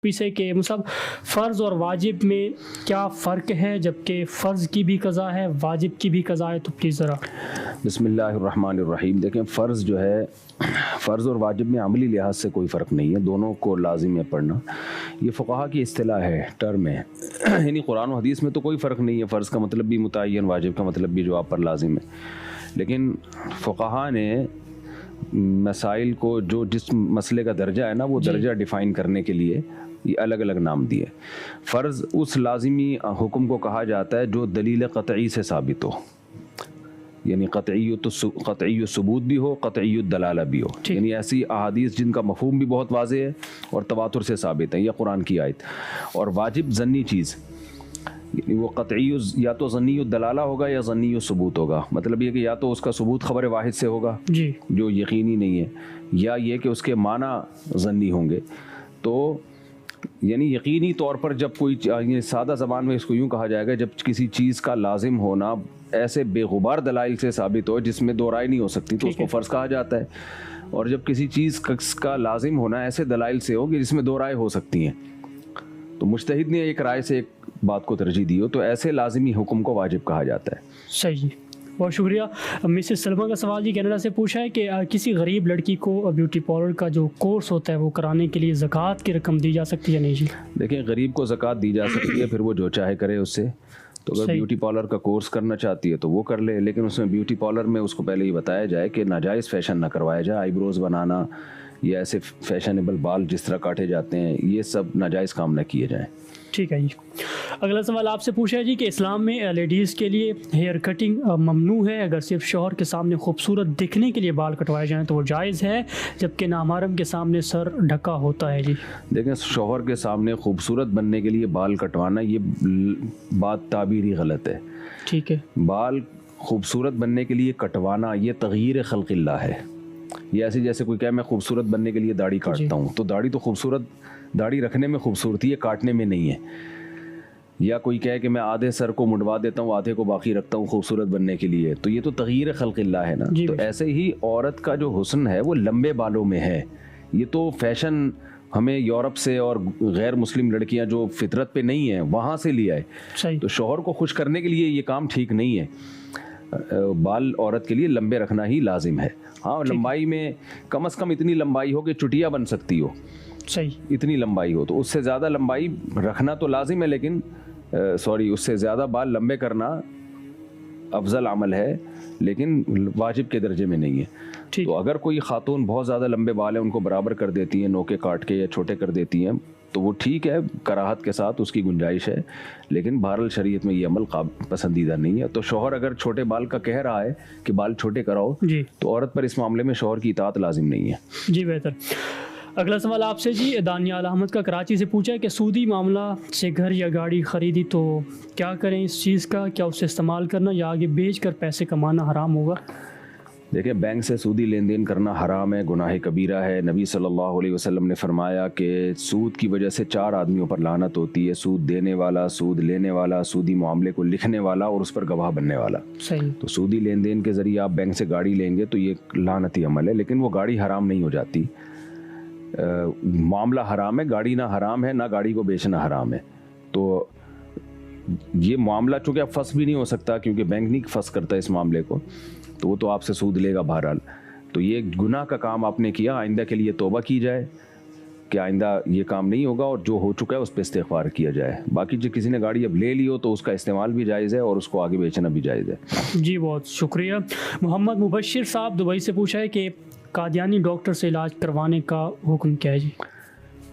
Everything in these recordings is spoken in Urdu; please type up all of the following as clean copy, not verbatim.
سے کہ مصعب فرض اور واجب میں کیا فرق ہے، جبکہ فرض کی بھی قضا ہے واجب کی بھی قضا ہے، تو پلیز ذرا بسم اللہ الرحمن الرحیم۔ دیکھیں، فرض جو ہے، فرض اور واجب میں عملی لحاظ سے کوئی فرق نہیں ہے، دونوں کو لازم ہے پڑھنا۔ یہ فقہا کی اصطلاح ہے، ٹرم ہے، یعنی قرآن و حدیث میں تو کوئی فرق نہیں ہے، فرض کا مطلب بھی متعین، واجب کا مطلب بھی جو آپ پر لازم ہے، لیکن فقہا نے مسائل کو جو جس مسئلے کا درجہ ہے نا، وہ درجہ ڈیفائن کرنے کے لیے یہ الگ الگ نام دیے۔ فرض اس لازمی حکم کو کہا جاتا ہے جو دلیل قطعی سے ثابت ہو، یعنی قطعی ثبوت بھی ہو، قطعی الدلالہ بھی ہو، یعنی ایسی احادیث جن کا مفہوم بھی بہت واضح ہے اور تواتر سے ثابت ہے، یا قرآن کی آیت۔ اور واجب ظنی چیز، یعنی وہ قطعی یا تو ظنی الدلالہ ہوگا یا ظنی الثبوت ہوگا، مطلب یہ کہ یا تو اس کا ثبوت خبر واحد سے ہوگا جو یقینی نہیں ہے، یا یہ کہ اس کے معنی ظنی ہوں گے۔ تو یعنی یقینی طور پر جب کوئی، سادہ زبان میں اس کو یوں کہا جائے گا، جب کسی چیز کا لازم ہونا ایسے بے غبار دلائل سے ثابت ہو جس میں دو رائے نہیں ہو سکتی، تو اس کو فرض کہا جاتا ہے۔ اور جب کسی چیز کا لازم ہونا ایسے دلائل سے ہو کہ جس میں دو رائے ہو سکتی ہیں، تو مجتہد نے ایک رائے سے ایک بات کو ترجیح دی ہو، تو ایسے لازمی حکم کو واجب کہا جاتا ہے۔ صحیح، بہت شکریہ۔ مسز سلمہ کا سوال جی کینیڈا سے پوچھا ہے کہ کسی غریب لڑکی کو بیوٹی پارلر کا جو کورس ہوتا ہے وہ کرانے کے لیے زکوٰۃ کی رقم دی جا سکتی ہے یا نہیں جی؟ دیکھیں، غریب کو زکوٰۃ دی جا سکتی ہے، پھر وہ جو چاہے کرے اس سے۔ تو اگر بیوٹی پارلر کا کورس کرنا چاہتی ہے تو وہ کر لے، لیکن اس میں بیوٹی پارلر میں اس کو پہلے یہ بتایا جائے کہ ناجائز فیشن نہ کروایا جائے، آئی بروز بنانا یا ایسے فیشنیبل بال جس طرح کاٹے جاتے ہیں، یہ سب ناجائز کام نہ کیے جائیں۔ ٹھیک ہے جی۔ اگلا سوال آپ سے پوچھا ہے جی کہ اسلام میں لیڈیز کے لیے ہیئر کٹنگ ممنوع ہے، اگر صرف شوہر کے سامنے خوبصورت دکھنے کے لیے بال کٹوائے جائیں تو وہ جائز ہے، جبکہ نامحرم کے سامنے سر ڈھکا ہوتا ہے جی؟ دیکھیں، شوہر کے سامنے خوبصورت بننے کے لیے بال کٹوانا، یہ بات تعبیری غلط ہے۔ ٹھیک ہے، بال خوبصورت بننے کے لیے کٹوانا یہ تغییر خلق اللہ ہے۔ یہ ایسے جیسے کوئی کہے میں خوبصورت بننے کے لیے داڑھی کاٹتا ہوں، تو داڑھی تو خوبصورت، داڑھی رکھنے میں خوبصورتی ہے، کاٹنے میں نہیں ہے۔ یا کوئی کہے کہ میں آدھے سر کو منڈوا دیتا ہوں، آدھے کو باقی رکھتا ہوں خوبصورت بننے کے لیے، تو یہ تو تغییر خلق اللہ ہے نا۔ تو ایسے ہی عورت کا جو حسن ہے وہ لمبے بالوں میں ہے۔ یہ تو فیشن ہمیں یورپ سے اور غیر مسلم لڑکیاں جو فطرت پہ نہیں ہیں وہاں سے لیا ہے۔ تو شوہر کو خوش کرنے کے لیے یہ کام ٹھیک نہیں ہے۔ بال عورت کے لیے لمبے رکھنا ہی لازم ہے۔ ہاں، لمبائی میں کم از کم اتنی لمبائی ہو کہ چٹیا بن سکتی ہو، صحیح، اتنی لمبائی ہو، تو اس سے زیادہ لمبائی رکھنا تو لازم ہے، لیکن اس سے زیادہ بال لمبے کرنا افضل عمل ہے، لیکن واجب کے درجے میں نہیں ہے۔ تو اگر کوئی خاتون بہت زیادہ لمبے بال ہیں، ان کو برابر کر دیتی ہیں، نوکے کاٹ کے یا چھوٹے کر دیتی ہیں، تو وہ ٹھیک ہے، کراہت کے ساتھ اس کی گنجائش ہے، لیکن بہرحال شریعت میں یہ عمل پسندیدہ نہیں ہے۔ تو شوہر اگر چھوٹے بال کا کہہ رہا ہے کہ بال چھوٹے کراؤ، تو عورت پر اس معاملے میں شوہر کی اطاعت لازم نہیں ہے۔ جی، بہتر۔ اگلا سوال آپ سے جی دانیال احمد کا کراچی سے پوچھا ہے کہ سودی معاملہ سے گھر یا گاڑی خریدی تو کیا کریں اس چیز کا؟ کیا اسے استعمال کرنا یا آگے بیچ کر پیسے کمانا حرام ہوگا؟ دیکھیں، بینک سے سودی لین دین کرنا حرام ہے، گناہ کبیرہ ہے۔ نبی صلی اللہ علیہ وسلم نے فرمایا کہ سود کی وجہ سے 4 آدمیوں پر لعنت ہوتی ہے: سود دینے والا، سود لینے والا، سودی معاملے کو لکھنے والا، اور اس پر گواہ بننے والا۔ صحیح۔ تو سودی لین دین کے ذریعے آپ بینک سے گاڑی لیں گے تو یہ لعنتی عمل ہے، لیکن وہ گاڑی حرام نہیں ہو جاتی۔ معاملہ حرام ہے، گاڑی نہ حرام ہے، نہ گاڑی کو بیچنا حرام ہے۔ تو یہ معاملہ چونکہ اب فس بھی نہیں ہو سکتا، کیونکہ بینک نہیں فس کرتا اس معاملے کو، تو وہ تو آپ سے سود لے گا بہرحال۔ تو یہ گناہ کا کام آپ نے کیا، آئندہ کے لیے توبہ کی جائے کہ آئندہ یہ کام نہیں ہوگا، اور جو ہو چکا ہے اس پہ استغفار کیا جائے۔ باقی جو کسی نے گاڑی اب لے لی ہو تو اس کا استعمال بھی جائز ہے اور اس کو آگے بیچنا بھی جائز ہے۔ جی، بہت شکریہ۔ محمد مبشر صاحب دبئی سے پوچھا ہے کہ قادیانی ڈاکٹر سے علاج کروانے کا حکم کیا ہے جی؟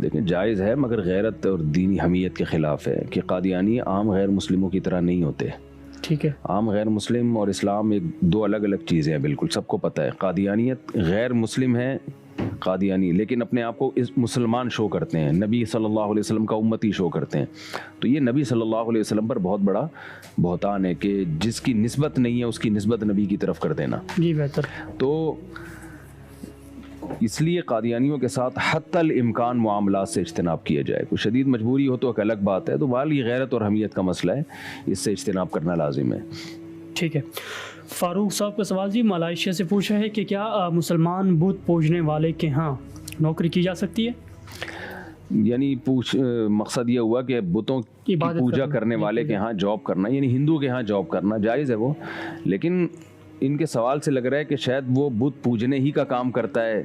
دیکھیں، جائز ہے، مگر غیرت اور دینی حمیت کے خلاف ہے کہ قادیانی عام غیر مسلموں کی طرح نہیں ہوتے۔ ٹھیک ہے، عام غیر مسلم اور اسلام ایک دو الگ الگ چیزیں ہیں، بالکل سب کو پتہ ہے۔ قادیانیت غیر مسلم ہے قادیانی، لیکن اپنے آپ کو مسلمان شو کرتے ہیں، نبی صلی اللہ علیہ وسلم کا امتی شو کرتے ہیں۔ تو یہ نبی صلی اللہ علیہ وسلم پر بہت بڑا بہتان ہے کہ جس کی نسبت نہیں ہے اس کی نسبت نبی کی طرف کر دینا۔ جی، بہتر۔ تو اس لیے قادیانیوں کے ساتھ حتی الامکان معاملات سے اجتناب کیا جائے۔ کوئی شدید مجبوری ہو تو ایک الگ بات ہے، تو والی غیرت اور حمیت کا مسئلہ ہے، اس سے اجتناب کرنا لازم ہے۔ ٹھیک ہے۔ فاروق صاحب کا سوال جی ملائیشیا سے پوچھا ہے کہ کیا مسلمان بت پوجنے والے کے ہاں نوکری کی جا سکتی ہے؟ یعنی مقصد یہ ہوا کہ بتوں کی پوجا کرنے والے کے ہاں جاب کرنا، یعنی ہندو کے ہاں جاب کرنا جائز ہے وہ، لیکن ان کے سوال سے لگ رہا ہے کہ شاید وہ بت پوجنے ہی کا کام کرتا ہے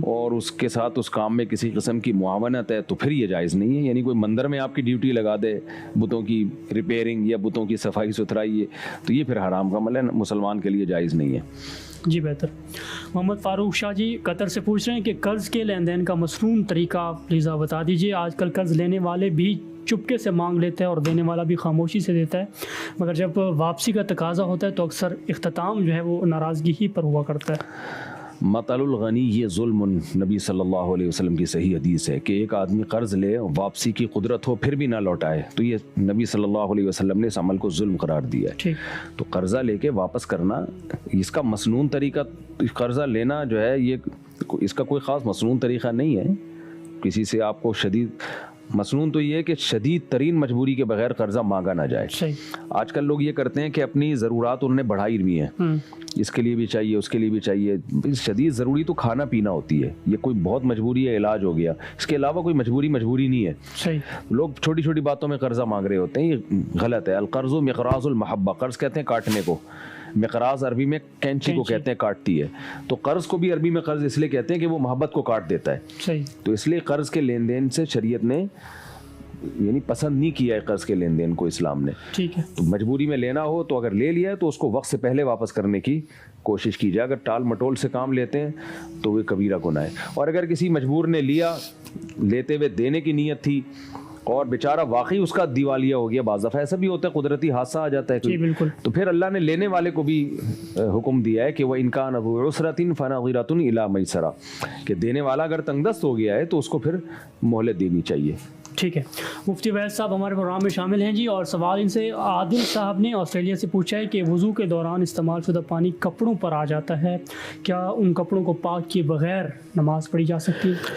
اور اس کے ساتھ اس کام میں کسی قسم کی معاونت ہے، تو پھر یہ جائز نہیں ہے. یعنی کوئی مندر میں آپ کی ڈیوٹی لگا دے بتوں کی ریپیئرنگ یا بتوں کی صفائی ستھرائی، تو یہ پھر حرام کا عمل ہے، مسلمان کے لیے جائز نہیں ہے. جی بہتر. محمد فاروق شاہ جی قطر سے پوچھ رہے ہیں کہ قرض کے لین دین کا مصنون طریقہ پلیز آپ بتا دیجیے. آج کل قرض لینے والے بھی چپکے سے مانگ لیتے ہیں اور دینے والا بھی خاموشی سے دیتا ہے، مگر جب واپسی کا تقاضا ہوتا ہے تو اکثر اختتام جو ہے وہ ناراضگی ہی پر ہوا کرتا ہے. مطل الغنی یہ ظلم، نبی صلی اللہ علیہ وسلم کی صحیح حدیث ہے کہ ایک آدمی قرض لے، واپسی کی قدرت ہو پھر بھی نہ لوٹائے، تو یہ نبی صلی اللہ علیہ وسلم نے اس عمل کو ظلم قرار دیا ہے. تو قرضہ لے کے واپس کرنا، اس کا مسنون طریقہ، قرضہ لینا جو ہے یہ اس کا کوئی خاص مسنون طریقہ نہیں ہے. کسی سے آپ کو شدید مسنون تو یہ ہے کہ شدید ترین مجبوری کے بغیر قرضہ مانگا نہ جائے. آج کل لوگ یہ کرتے ہیں کہ اپنی ضرورات انہوں نے بڑھائی ہوئی ہیں، اس کے لیے بھی چاہیے، اس کے لیے بھی چاہیے. شدید ضروری تو کھانا پینا ہوتی ہے، یہ کوئی بہت مجبوری ہے، علاج ہو گیا، اس کے علاوہ کوئی مجبوری نہیں ہے. لوگ چھوٹی چھوٹی باتوں میں قرضہ مانگ رہے ہوتے ہیں، یہ غلط ہے. القرض مقراض المحبہ، قرض کہتے ہیں کاٹنے کو، مقراض عربی میں کینچی کو کہتے ہیں، کاٹتی ہے. تو قرض کو بھی عربی میں قرض اس لیے کہتے ہیں کہ وہ محبت کو کاٹ دیتا ہے. تو اس لیے قرض کے لین دین سے شریعت نے یعنی پسند نہیں کیا ہے قرض کے لین دین کو اسلام نے. ٹھیک ہے. تو مجبوری میں لینا ہو تو اگر لے لیا ہے تو اس کو وقت سے پہلے واپس کرنے کی کوشش کی جائے. اگر ٹال مٹول سے کام لیتے ہیں تو وہ کبیرہ گناہ ہے. اور اگر کسی مجبور نے لیا، لیتے ہوئے دینے کی نیت تھی اور بیچارہ واقعی اس کا دیوالیہ ہو گیا، بعض دفعہ ایسا بھی ہوتا ہے قدرتی حادثہ آ جاتا ہے، جی بالکل، تو پھر اللہ نے لینے والے کو بھی حکم دیا ہے کہ وہ انکان ذو عسرۃ فنظرۃ الی میسرہ، کہ دینے والا اگر تنگ دست ہو گیا ہے تو اس کو پھر مہلت دینی چاہیے. ٹھیک ہے. مفتی وحید صاحب ہمارے پروگرام میں شامل ہیں جی، اور سوال ان سے عادل صاحب نے آسٹریلیا سے پوچھا ہے کہ وضو کے دوران استعمال شدہ پانی کپڑوں پر آ جاتا ہے، کیا ان کپڑوں کو پاک کیے بغیر نماز پڑھی جا سکتی ہے؟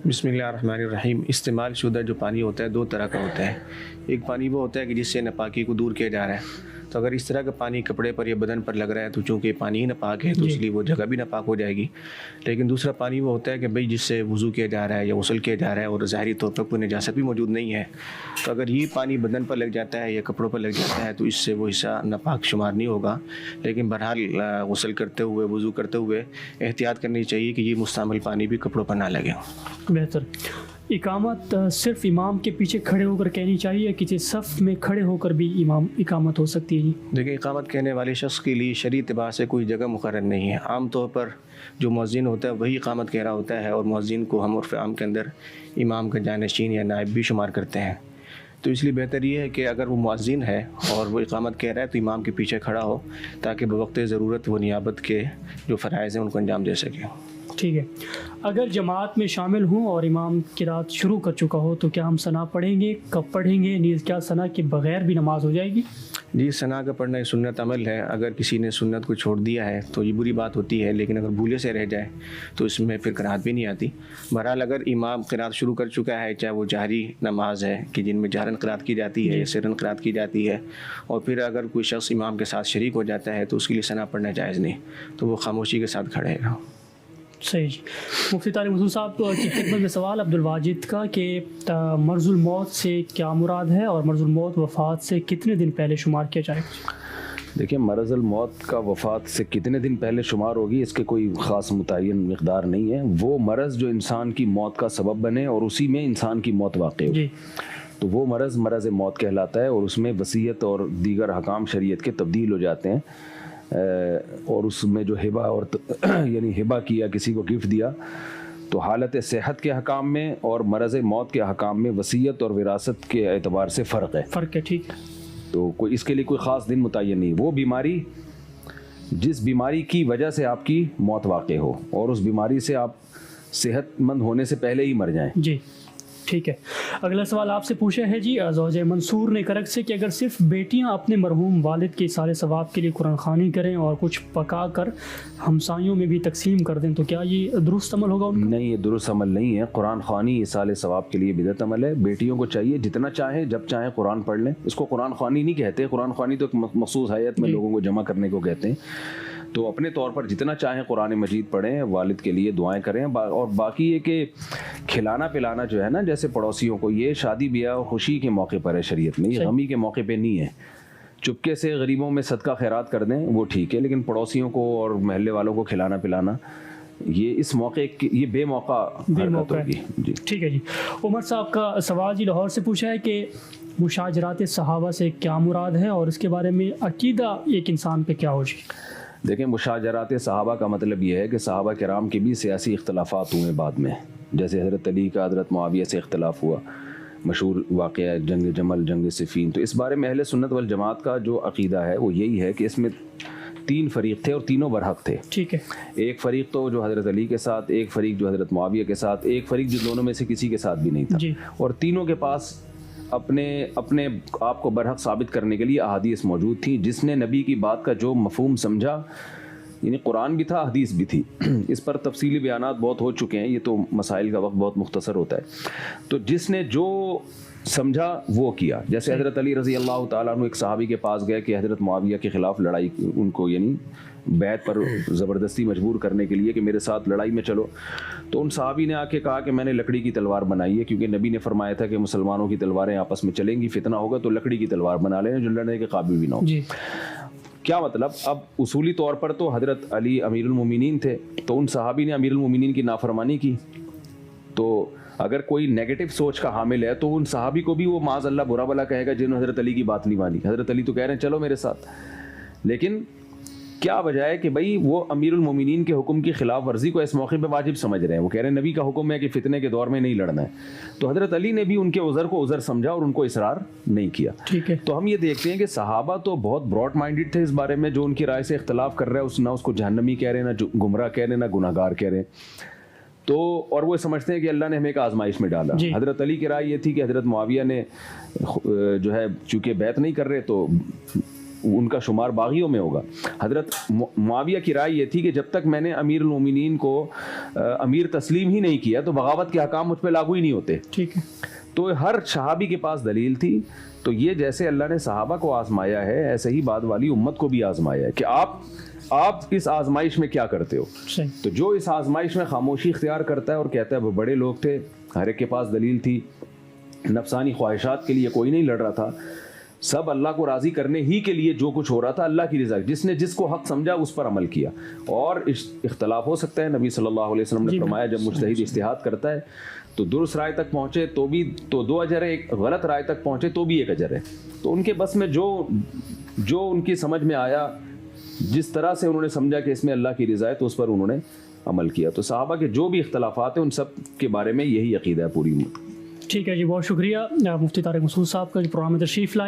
بسم اللہ الرحمن الرحیم. استعمال شدہ جو پانی ہوتا ہے دو طرح کا ہوتا ہے. ایک پانی وہ ہوتا ہے کہ جس سے ناپاکی کو دور کیا جا رہا ہے، تو اگر اس طرح کا پانی کپڑے پر یا بدن پر لگ رہا ہے تو چونکہ پانی ہی ناپاک ہے تو اس لیے وہ جگہ بھی ناپاک ہو جائے گی. لیکن دوسرا پانی وہ ہوتا ہے کہ بھئی جس سے وضو کیا جا رہا ہے یا غسل کیا جا رہا ہے اور ظاہری طور پر کوئی نجاست بھی موجود نہیں ہے، تو اگر یہ پانی بدن پر لگ جاتا ہے یا کپڑوں پر لگ جاتا ہے تو اس سے وہ حصہ ناپاک شمار نہیں ہوگا. لیکن بہرحال غسل کرتے ہوئے، وضو کرتے ہوئے احتیاط کرنی چاہیے کہ یہ مستعمل پانی بھی کپڑوں پر نہ لگے. بہتر. اقامت صرف امام کے پیچھے کھڑے ہو کر کہنی چاہیے، کسی صف میں کھڑے ہو کر بھی اقامت ہو سکتی ہے؟ جی دیکھیں، اقامت کہنے والے شخص کے لیے شرعی اعتبار سے کوئی جگہ مقرر نہیں ہے. عام طور پر جو مؤذن ہوتا ہے وہی اقامت کہہ رہا ہوتا ہے، اور مؤذن کو ہم عرف عام کے اندر امام کا جانشین یا نائب بھی شمار کرتے ہیں. تو اس لیے بہتر یہ ہے کہ اگر وہ مؤذن ہے اور وہ اقامت کہہ رہا ہے تو امام کے پیچھے کھڑا ہو تاکہ بوقت ضرورت وہ نیابت کے جو فرائض ہیں ان کو انجام دے سکے. ٹھیک ہے. اگر جماعت میں شامل ہوں اور امام قرات شروع کر چکا ہو تو کیا ہم ثنا پڑھیں گے؟ کب پڑھیں گے؟ نیز کیا ثنا کے بغیر بھی نماز ہو جائے گی؟ جی، ثنا کا پڑھنا ایک سنت عمل ہے. اگر کسی نے سنت کو چھوڑ دیا ہے تو یہ بری بات ہوتی ہے، لیکن اگر بھولے سے رہ جائے تو اس میں پھر قرات بھی نہیں آتی. بہرحال اگر امام قرات شروع کر چکا ہے، چاہے وہ جہری نماز ہے کہ جن میں جہرن قرات کی جاتی ہے یا سرن قرات کی جاتی ہے، اور پھر اگر کوئی شخص امام کے ساتھ شریک ہو جاتا ہے تو اس کے لیے ثنا پڑھنا جائز نہیں، تو وہ خاموشی کے ساتھ کھڑے گا. صحیح جی. مفتی طارق مسعود صاحب کی خدمت میں سوال عبد الواجد کا کہ مرض الموت سے کیا مراد ہے اور مرض الموت وفات سے کتنے دن پہلے شمار کیا جائے؟ دیکھیں، مرض الموت کا وفات سے کتنے دن پہلے شمار ہوگی اس کے کوئی خاص متعین مقدار نہیں ہے. وہ مرض جو انسان کی موت کا سبب بنے اور اسی میں انسان کی موت واقع ہو، تو وہ مرض موت کہلاتا ہے، اور اس میں وصیت اور دیگر احکام شریعت کے تبدیل ہو جاتے ہیں. اور اس میں جو ہبہ اور یعنی ہبہ کیا، کسی کو گفٹ دیا، تو حالت صحت کے حکام میں اور مرض موت کے حکام میں وصیت اور وراثت کے اعتبار سے فرق ہے. ٹھیک ہے. تو کوئی اس کے لیے کوئی خاص دن متعین نہیں. وہ بیماری جس بیماری کی وجہ سے آپ کی موت واقع ہو اور اس بیماری سے آپ صحت مند ہونے سے پہلے ہی مر جائیں. جی ٹھیک ہے. اگلا سوال آپ سے پوچھا ہے جی زوجہ منصور نے کرک سے کہ اگر صرف بیٹیاں اپنے مرحوم والد کے اصال ثواب کے لیے قرآن خوانی کریں اور کچھ پکا کر ہمسایوں میں بھی تقسیم کر دیں تو کیا یہ درست عمل ہوگا ان کا؟ نہیں، یہ درست عمل نہیں ہے. قرآن خوانی اصال ثواب کے لیے بدعت عمل ہے. بیٹیوں کو چاہیے جتنا چاہیں جب چاہیں قرآن پڑھ لیں. اس کو قرآن خوانی نہیں کہتے. قرآن خوانی تو ایک مخصوص حیت میں لوگوں کو جمع کرنے کو کہتے ہیں. تو اپنے طور پر جتنا چاہیں قرآن مجید پڑھیں, والد کے لیے دعائیں کریں, اور باقی یہ کہ کھلانا پلانا جو ہے نا جیسے پڑوسیوں کو, یہ شادی بیاہ اور خوشی کے موقع پر ہے شریعت میں, یہ غمی کے موقع پہ نہیں ہے. چپکے سے غریبوں میں صدقہ خیرات کر دیں وہ ٹھیک ہے, لیکن پڑوسیوں کو اور محلے والوں کو کھلانا پلانا یہ اس موقع یہ بے موقع حرکت ہوگی. جی ٹھیک ہے جی. عمر صاحب کا سوال جی لاہور سے پوچھا ہے کہ مشاجرات صحابہ سے کیا مراد ہے اور اس کے بارے میں عقیدہ ایک انسان پہ کیا ہو جی؟ دیکھیں, مشاجرات صحابہ کا مطلب یہ ہے کہ صحابہ کرام کے بھی سیاسی اختلافات ہوئے بعد میں, جیسے حضرت علی کا حضرت معاویہ سے اختلاف ہوا, مشہور واقعہ جنگ جمل, جنگ صفین. تو اس بارے میں اہل سنت والجماعت کا جو عقیدہ ہے وہ یہی ہے کہ اس میں 3 فریق تھے اور تینوں برحق تھے. ٹھیک ہے. ایک فریق تو جو حضرت علی کے ساتھ, ایک فریق جو حضرت معاویہ کے ساتھ, ایک فریق جو دونوں میں سے کسی کے ساتھ بھی نہیں تھا, اور تینوں کے پاس اپنے آپ کو برحق ثابت کرنے کے لیے احادیث موجود تھیں. جس نے نبی کی بات کا جو مفہوم سمجھا, یعنی قرآن بھی تھا, حدیث بھی تھی, اس پر تفصیلی بیانات بہت ہو چکے ہیں, یہ تو مسائل کا وقت بہت مختصر ہوتا ہے. تو جس نے جو سمجھا وہ کیا. جیسے حضرت علی رضی اللہ تعالیٰ عنہ ایک صحابی کے پاس گئے کہ حضرت معاویہ کے خلاف لڑائی, ان کو یعنی بیعت پر زبردستی مجبور کرنے کے لیے کہ میرے ساتھ لڑائی میں چلو. تو ان صحابی نے آ کے کہا کہ میں نے لکڑی کی تلوار بنائی ہے, کیونکہ نبی نے فرمایا تھا کہ مسلمانوں کی تلواریں آپس میں چلیں گی, فتنہ ہوگا, تو لکڑی کی تلوار بنا لیں جو لڑنے کے قابل بھی نہ ہو. کیا مطلب؟ اب اصولی طور پر تو حضرت علی امیر المومنین تھے, تو ان صحابی نے امیر المومنین کی نافرمانی کی. تو اگر کوئی نیگیٹو سوچ کا حامل ہے تو ان صحابی کو بھی وہ معاذ اللہ برا بلا کہے گا جنہوں نے حضرت علی کی بات نہیں مانی. حضرت علی تو کہہ رہے ہیں چلو میرے ساتھ, لیکن کیا وجہ ہے کہ بھائی وہ امیر المومنین کے حکم کی خلاف ورزی کو اس موقع پہ واجب سمجھ رہے ہیں. وہ کہہ رہے ہیں نبی کا حکم ہے کہ فتنے کے دور میں نہیں لڑنا ہے. تو حضرت علی نے بھی ان کے عذر کو عذر سمجھا اور ان کو اصرار نہیں کیا. ٹھیک ہے. تو ہم یہ دیکھتے ہیں کہ صحابہ تو بہت براڈ مائنڈڈ تھے اس بارے میں. جو ان کی رائے سے اختلاف کر رہا ہے نہ اس کو جہنمی کہہ رہے ہیں, نہ گمراہ کہہ رہے ہیں, نہ گناہ گار کہہ رہے ہیں. تو اور وہ سمجھتے ہیں کہ اللہ نے ہمیں ایک آزمائش میں ڈالا. حضرت علی کی رائے یہ تھی کہ حضرت معاویہ نے جو ہے چونکہ بیعت نہیں کر رہے تو ان کا شمار باغیوں میں ہوگا. حضرت معاویہ کی رائے یہ تھی کہ جب تک میں نے امیر المومنین کو امیر تسلیم ہی نہیں کیا تو بغاوت کے احکام مجھ پہ لاگو ہی نہیں ہوتے. ٹھیک ہے. تو ہر صحابی کے پاس دلیل تھی. تو یہ جیسے اللہ نے صحابہ کو آزمایا ہے, ایسے ہی بعد والی امت کو بھی آزمایا ہے کہ آپ اس آزمائش میں کیا کرتے ہو. تو جو اس آزمائش میں خاموشی اختیار کرتا ہے اور کہتا ہے وہ بڑے لوگ تھے, ہر ایک کے پاس دلیل تھی, نفسانی خواہشات کے لیے کوئی نہیں لڑ رہا تھا, سب اللہ کو راضی کرنے ہی کے لیے جو کچھ ہو رہا تھا اللہ کی رضا, جس نے جس کو حق سمجھا اس پر عمل کیا. اور اختلاف ہو سکتا ہے, نبی صلی اللہ علیہ وسلم نے فرمایا جب مجتہد اجتہاد کرتا ہے تو درست رائے تک پہنچے تو 2 اجر ہے, ایک غلط رائے تک پہنچے تو بھی 1 اجر ہے. تو ان کے بس میں جو ان کی سمجھ میں آیا, جس طرح سے انہوں نے سمجھا کہ اس میں اللہ کی رضا ہے تو اس پر انہوں نے عمل کیا. تو صحابہ کے جو بھی اختلافات ہیں ان سب کے بارے میں یہی عقیدہ ہے پوری امت. ٹھیک ہے جی, بہت شکریہ مفتی طارق مسعود صاحب کا جو پروگرام میں تشریف لائے.